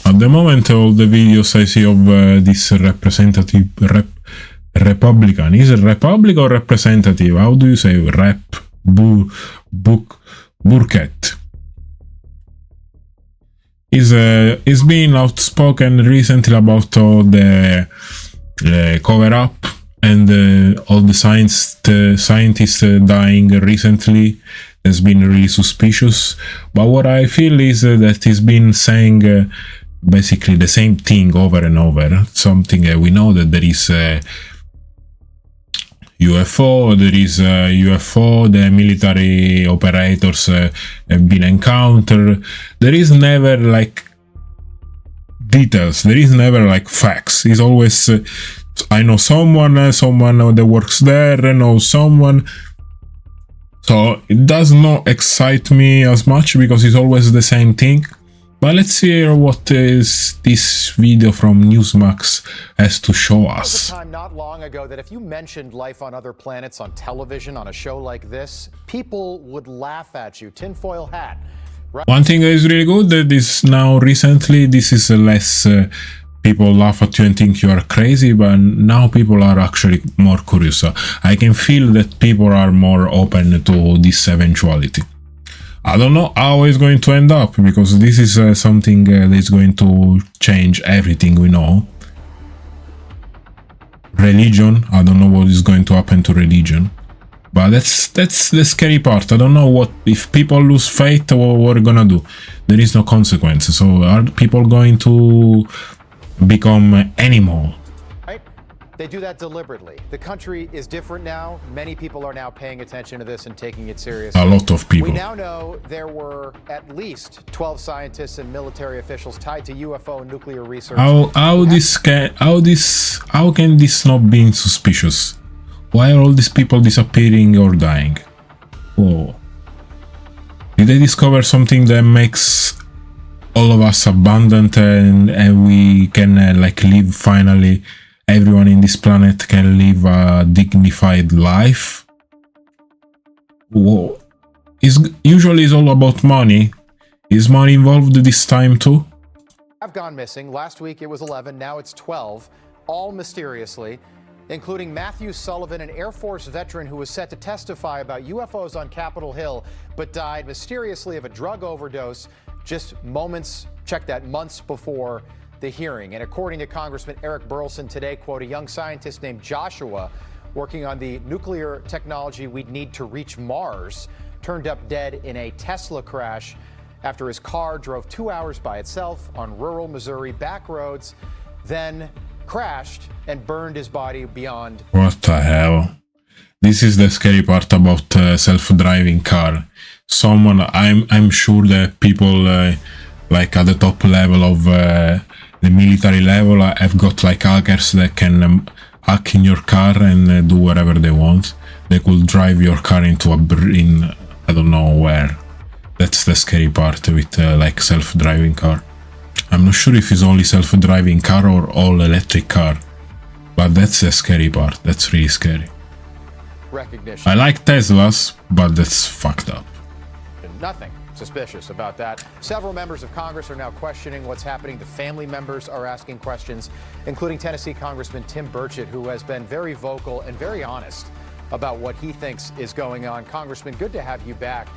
At the moment, all the videos I see of this representative Republican, is it Republic or representative? How do you say Burkett? Is being outspoken recently about all the cover up and all the scientists dying recently. Has been really suspicious. But what I feel is that he's been saying basically the same thing over and over. Something we know that there is UFO, there is UFO, the military operators have been encountered. There is never like details, there is never like facts. It's always I know someone that works there, I know someone. So it does not excite me as much because it's always the same thing. But let's hear what is this video from Newsmax has to show us. There was a time not long ago that if you mentioned life on other planets on television on a show like this, people would laugh at you. Tinfoil hat. Right? One thing that is really good that is now recently, this is less people laugh at you and think you are crazy, but now people are actually more curious. So I can feel that people are more open to this eventuality. I don't know how it's going to end up, because this is something that is going to change everything we know. Religion, I don't know what is going to happen to religion. But that's the scary part. I don't know what, if people lose faith, what we're gonna do. There is no consequence. So are people going to become animal? Right? They do that deliberately. The country is different now. Many people are now paying attention to this and taking it seriously. A lot of people. We now know there were at least 12 scientists and military officials tied to UFO and nuclear research. How can this not be suspicious? Why are all these people disappearing or dying? Whoa. Did they discover something that makes all of us abundant and we can like live finally, everyone in this planet can live a dignified life? Whoa. Usually it's all about money. Is money involved this time too? Have gone missing. Last week it was 11, now it's 12, all mysteriously, including Matthew Sullivan, an Air Force veteran who was set to testify about UFOs on Capitol Hill, but died mysteriously of a drug overdose just moments, check that, months before the hearing. And according to Congressman Eric Burleson today, quote, a young scientist named Joshua working on the nuclear technology we'd need to reach Mars turned up dead in a Tesla crash after his car drove 2 hours by itself on rural Missouri back roads, then crashed and burned his body beyond. What the hell? This is the scary part about self-driving car. I'm sure that people like at the top level of the military level have got like hackers that can hack in your car and do whatever they want. They could drive your car into I don't know where. That's the scary part with like self-driving car. I'm not sure if it's only self-driving car or all electric car, but that's the scary part. That's really scary. Recognition. I like Teslas, but that's fucked up. Nothing suspicious about that. Several members of Congress are now questioning what's happening. The family members are asking questions, including Tennessee Congressman Tim Burchett, who has been very vocal and very honest about what he thinks is going on. Congressman, good to have you back.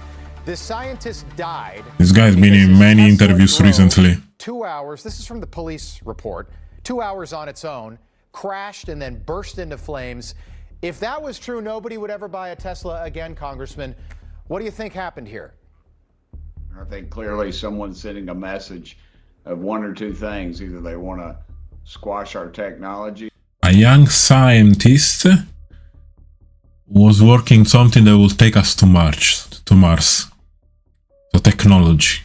This scientist died. This guy's been in many interviews recently. 2 hours, this is from the police report, 2 hours on its own, crashed and then burst into flames. If that was true, nobody would ever buy a Tesla again, Congressman. What do you think happened here? I think clearly someone's sending a message of one or two things. Either they want to squash our technology. A young scientist was working something that will take us to Mars. So technology.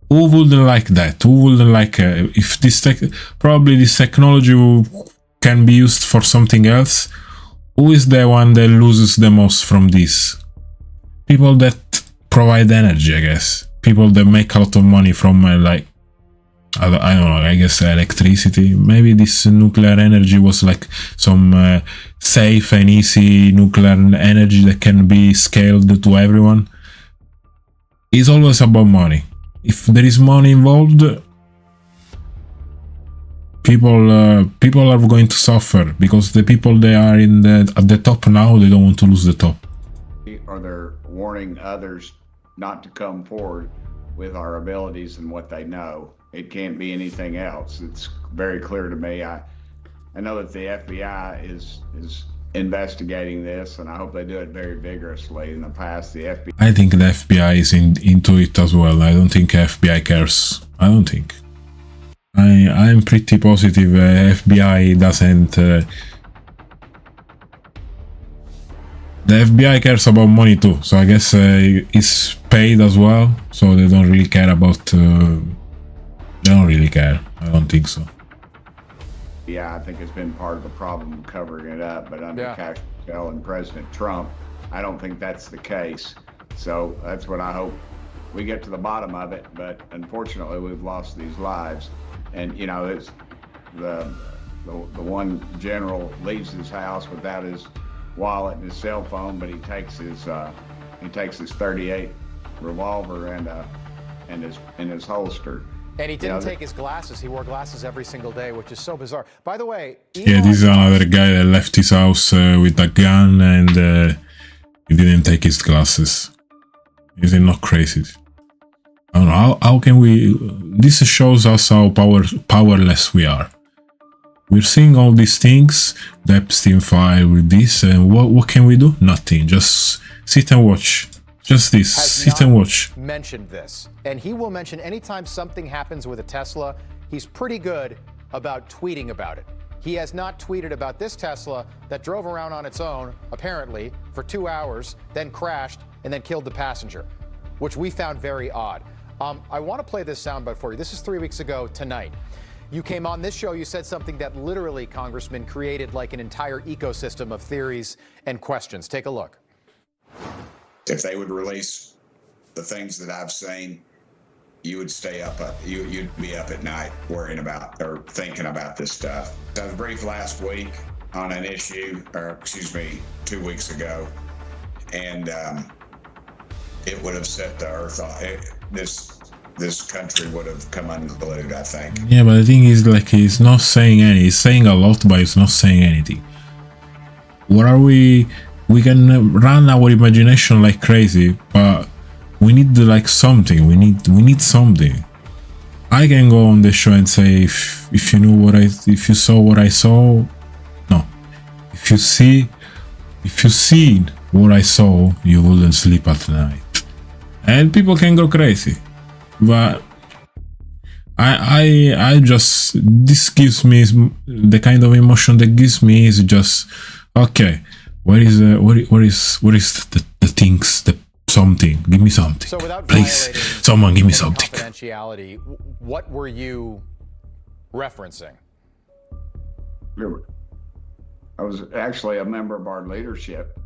Who wouldn't like that? Who wouldn't like if this probably this technology can be used for something else? Who is the one that loses the most from this? People that provide energy, I guess. People that make a lot of money from like I don't know, I guess electricity. Maybe this nuclear energy was like some safe and easy nuclear energy that can be scaled to everyone. It's always about money. If there is money involved, people are going to suffer because the people they are at the top now, they don't want to lose the top. Or they're warning others not to come forward with our abilities and what they know. It can't be anything else. It's very clear to me. I know that the FBI is investigating this, and I hope they do it very vigorously. In the past, the FBI... I think the FBI is into it as well. I don't think FBI cares. I don't think. I'm pretty positive FBI doesn't... the FBI cares about money too, so I guess it's paid as well, so they don't really care about... they don't really care. I don't think so. Yeah, I think it's been part of the problem covering it up, but under Castro and President Trump, I don't think that's the case. So that's what I hope we get to the bottom of it, but unfortunately we've lost these lives. And you know, it's the one general leaves his house without his wallet and his cell phone, but he takes his 38 revolver and his holster. And he didn't take his glasses. He wore glasses every single day, which is so bizarre. By the way, yeah, this is another guy that left his house with a gun and he didn't take his glasses. Is it not crazy? I don't know. How can we... This shows us how powerless we are. We're seeing all these things, the Epstein file with this, and what can we do? Nothing. Just sit and watch. Just this. Sit and watch. Mentioned this, and he will mention anytime something happens with a Tesla. He's pretty good about tweeting about it. He has not tweeted about this Tesla that drove around on its own, apparently, for 2 hours, then crashed, and then killed the passenger, which we found very odd. I want to play this soundbite for you. This is 3 weeks ago tonight. You came on this show, you said something that literally, Congressman, created like an entire ecosystem of theories and questions. Take a look. If they would release the things that I've seen, you would stay up, you'd be up at night worrying about or thinking about this stuff. I was briefed last week on an issue, or excuse me, 2 weeks ago, and it would have set the earth off. This country would have come unglued, I think. Yeah, but the thing is, like, he's not saying any. He's saying a lot, but he's not saying anything. What are we? We can run our imagination like crazy, but we need like something. We need something. I can go on the show and say if you knew if you saw what I saw, no. If you seen what I saw, you wouldn't sleep at night. And people can go crazy. But I just, this gives me the kind of emotion that gives me is just, okay, where is the things, the something? Give me something, so without please. Someone give me something. Confidentiality. What were you referencing? I was actually a member of our leadership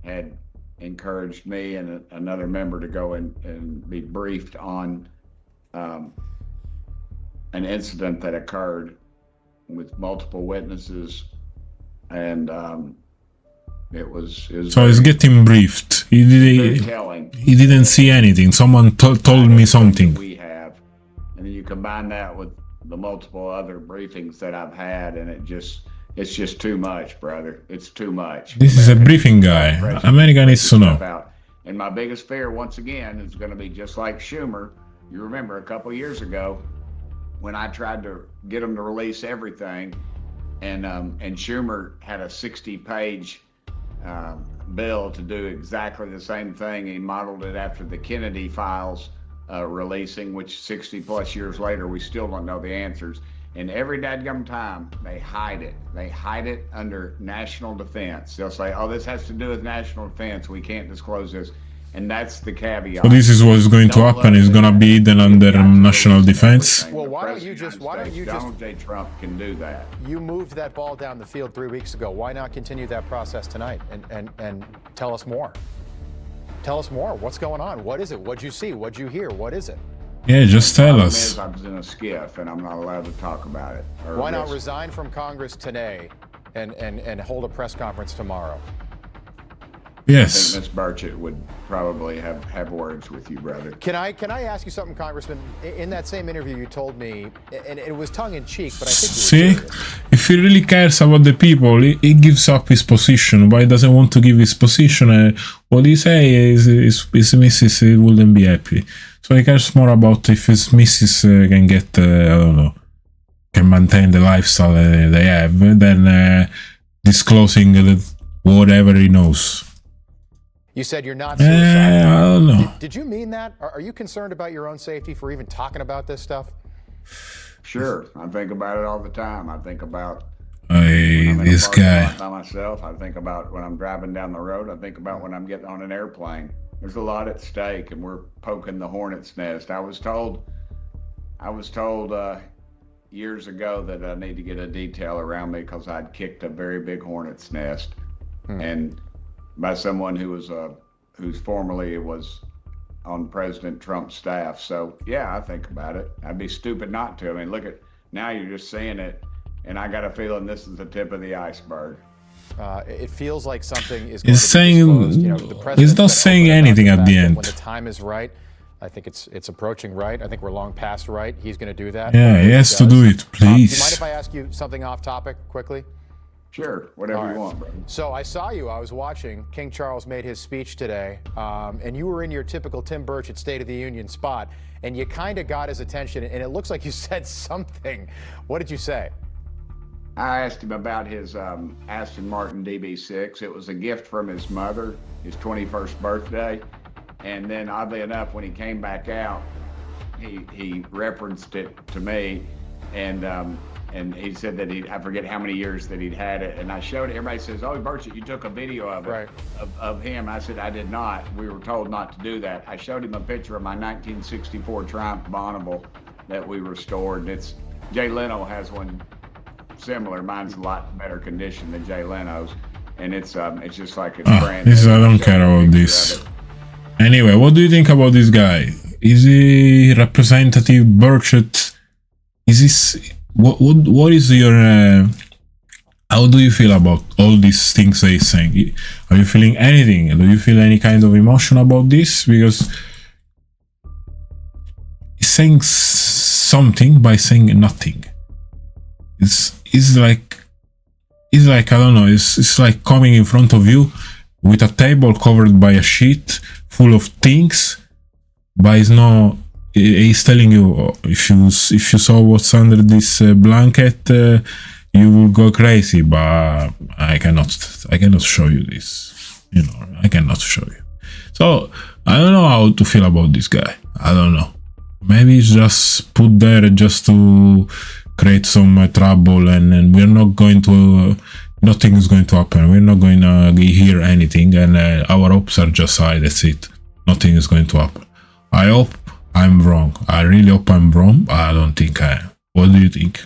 had encouraged me and another member to go and be briefed on an incident that occurred with multiple witnesses, and it was so he's getting briefed. He didn't see anything. Someone told me something. We have, and then you combine that with the multiple other briefings that I've had, and it's just too much, brother. It's too much. This is a briefing guy. America needs to know. And my biggest fear, once again, is going to be just like Schumer. You remember a couple years ago when I tried to get him to release everything, and Schumer had a 60-page bill to do exactly the same thing. He modeled it after the Kennedy files releasing, which 60+ years later, we still don't know the answers. And every dadgum time, they hide it. They hide it under national defense. They'll say, oh, this has to do with national defense. We can't disclose this. And that's the caveat. So this is what is going to happen. It's going to be then under national defense. Well, why don't you just Donald J. Trump can do that. You moved that ball down the field 3 weeks ago. Why not continue that process tonight and tell us more? Tell us more. What's going on? What is it? What'd you see? What'd you hear? What is it? Yeah, just tell us. I was in a skiff and I'm not allowed to talk about it. Why not resign from Congress today and hold a press conference tomorrow? Yes. I think Miss Burchett would probably have words with you, brother. Can I ask you something, Congressman? In that same interview, you told me, and it was tongue in cheek, but I think you were serious. If he really cares about the people, he gives up his position. Why doesn't want to give his position? What he say is his missus wouldn't be happy. So he cares more about if his missus can get, I don't know, can maintain the lifestyle they have than disclosing whatever he knows. You said you're not suicidal. I don't know. Did you mean that? Are you concerned about your own safety for even talking about this stuff? Sure, I think about it all the time. I think about This guy. by myself. I think about when I'm driving down the road. I think about when I'm getting on an airplane. There's a lot at stake, and we're poking the hornet's nest. I was told years ago that I need to get a detail around me because I'd kicked a very big hornet's nest, and by someone who's formerly was on President Trump's staff. So yeah, I think about it. I'd be stupid not to. I mean, look at now, you're just saying it, and I got a feeling this is the tip of the iceberg. It feels like something is going He's to be saying, disclosed. You know, the he's president's not been saying open about anything the at fact the that end. When the time is right, I think it's approaching right. I think we're long past right. He's going to do that. Yeah, he has to do it, Do you mind please. if I ask you something off topic quickly? Sure, whatever All you right. want, brother. So I saw you. I was watching. King Charles made his speech today, and you were in your typical Tim Burchett State of the Union spot, and you kind of got his attention, and it looks like you said something. What did you say? I asked him about his Aston Martin DB6. It was a gift from his mother, his 21st birthday. And then oddly enough, when he came back out, he referenced it to me, and he said that I forget how many years that he'd had it. And I showed it. Everybody says, "Oh, Burchett, you took a video of it, Right. of him." I said, "I did not. We were told not to do that." I showed him a picture of my 1964 Triumph Bonneville that we restored. It's Jay Leno has one similar. Mine's a lot better condition than Jay Leno's, and it's just like it's brand new. I don't care about this. Anyway, what do you think about this guy? Is he Representative Burchett? Is this what is your how do you feel about all these things that he's saying? Are you feeling anything? Do you feel any kind of emotion about this? Because he's saying something by saying nothing. It's like I don't know. It's like coming in front of you with a table covered by a sheet full of things, but he's telling you, if you saw what's under this blanket, you will go crazy. But I cannot show you this. You know, I cannot show you. So I don't know how to feel about this guy. I don't know. Maybe he's just put there just to create some trouble, and we're not going to. Nothing is going to happen. We're not going to hear anything, and our hopes are just high. That's it. Nothing is going to happen. I hope I'm wrong. I really hope I'm wrong, but I don't think I am. What do you think?